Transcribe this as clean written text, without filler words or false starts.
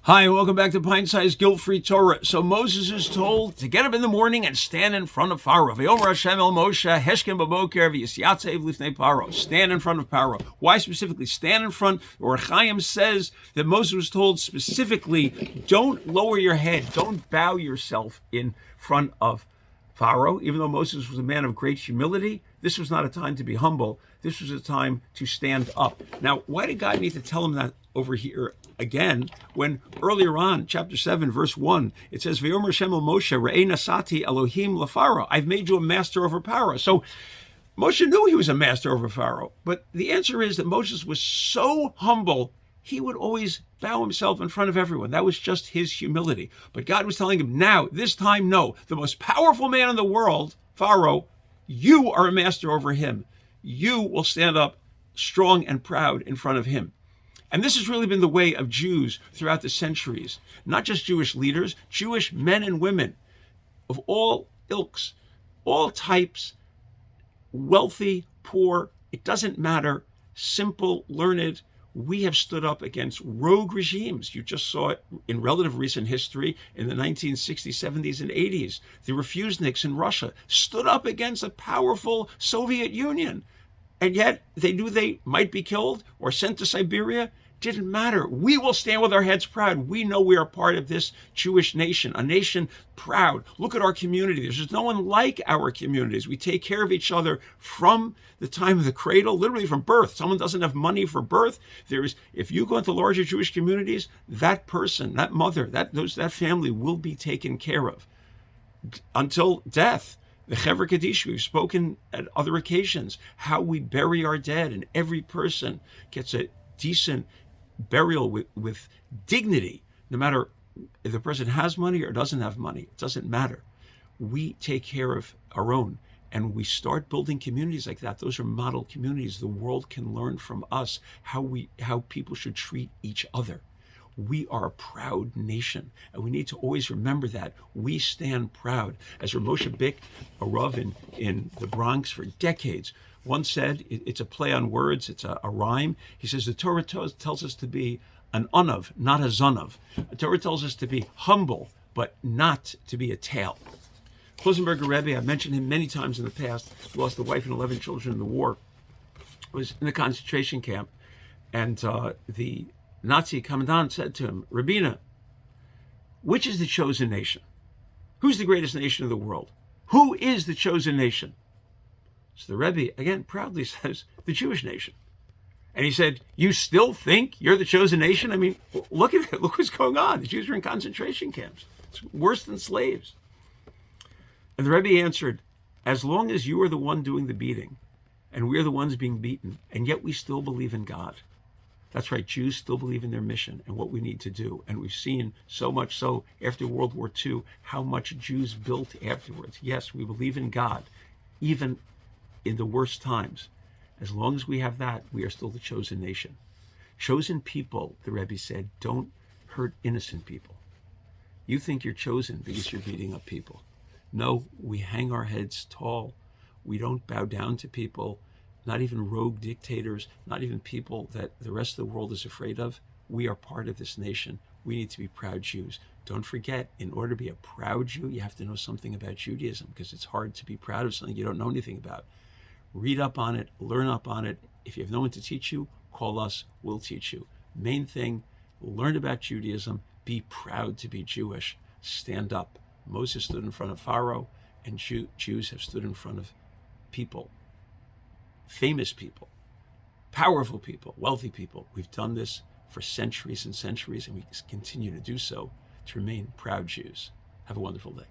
Hi, and welcome back to Pint-Sized Guilt-Free Torah. So Moses is told to get up in the morning and stand in front of Pharaoh. V'yomer Hashem el Moshe, Heshkem b'boker v'yisyatzev lifnei Paro. Stand in front of Pharaoh. Why specifically stand in front? Or Chaim says that Moses was told specifically, don't lower your head, don't bow yourself in front of Pharaoh. Even though Moses was a man of great humility, this was not a time to be humble. This was a time to stand up. Now, why did God need to tell him that over here again, when earlier on, chapter 7, verse 1, it says, V'yomer Hashem el Moshe, Re'ei nasati Elohim leFaro. I've made you a master over Pharaoh. So Moshe knew he was a master over Pharaoh. But the answer is that Moses was so humble, he would always bow himself in front of everyone. That was just his humility. But God was telling him, now, this time, no. The most powerful man in the world, Pharaoh, you are a master over him. You will stand up strong and proud in front of him. And this has really been the way of Jews throughout the centuries. Not just Jewish leaders, Jewish men and women of all ilks, all types, wealthy, poor, it doesn't matter, simple, learned. We have stood up against rogue regimes. You just saw it in relative recent history in the 1960s, 70s, and 80s. The refuseniks in Russia stood up against a powerful Soviet Union. And yet they knew they might be killed or sent to Siberia. Didn't matter. We will stand with our heads proud. We know we are part of this Jewish nation, a nation proud. Look at our community. There's no one like our communities. We take care of each other from the time of the cradle, literally from birth. Someone doesn't have money for birth. If you go into larger Jewish communities, that person, that mother, that family will be taken care of until death. The Chevra Kaddish, we've spoken at other occasions, how we bury our dead, and every person gets a decent burial with dignity, no matter if the person has money or doesn't have money. It doesn't matter. We take care of our own, and we start building communities like that. Those are model communities. The world can learn from us how people should treat each other. We are a proud nation, and we need to always remember that. We stand proud. As Moshe Bick, a Rav in the Bronx for decades, once said, it's a play on words, it's a rhyme. He says, the Torah tells us to be an unav, not a zonav. The Torah tells us to be humble, but not to be a tail. Klosenberger Rabbi, I've mentioned him many times in the past, lost a wife and 11 children in the war, was in the concentration camp, and the Nazi commandant said to him, Rabina, which is the chosen nation? Who's the greatest nation in the world? Who is the chosen nation? So the Rebbe, again, proudly says, the Jewish nation. And he said, you still think you're the chosen nation? I mean, look at it. Look what's going on. The Jews are in concentration camps. It's worse than slaves. And the Rebbe answered, as long as you are the one doing the beating, and we're the ones being beaten, and yet we still believe in God. That's right, Jews still believe in their mission and what we need to do. And we've seen so much so after World War II, how much Jews built afterwards. Yes, we believe in God, even in the worst times. As long as we have that, we are still the chosen nation. Chosen people, the Rebbe said, don't hurt innocent people. You think you're chosen because you're beating up people. No, we hang our heads tall. We don't bow down to people. Not even rogue dictators, not even people that the rest of the world is afraid of. We are part of this nation. We need to be proud Jews. Don't forget, in order to be a proud Jew, you have to know something about Judaism, because it's hard to be proud of something you don't know anything about. Read up on it, learn up on it. If you have no one to teach you, call us, we'll teach you. Main thing, learn about Judaism, be proud to be Jewish, stand up. Moses stood in front of Pharaoh, and Jews have stood in front of people. Famous people, powerful people, wealthy people. We've done this for centuries and centuries, and we continue to do so to remain proud Jews. Have a wonderful day.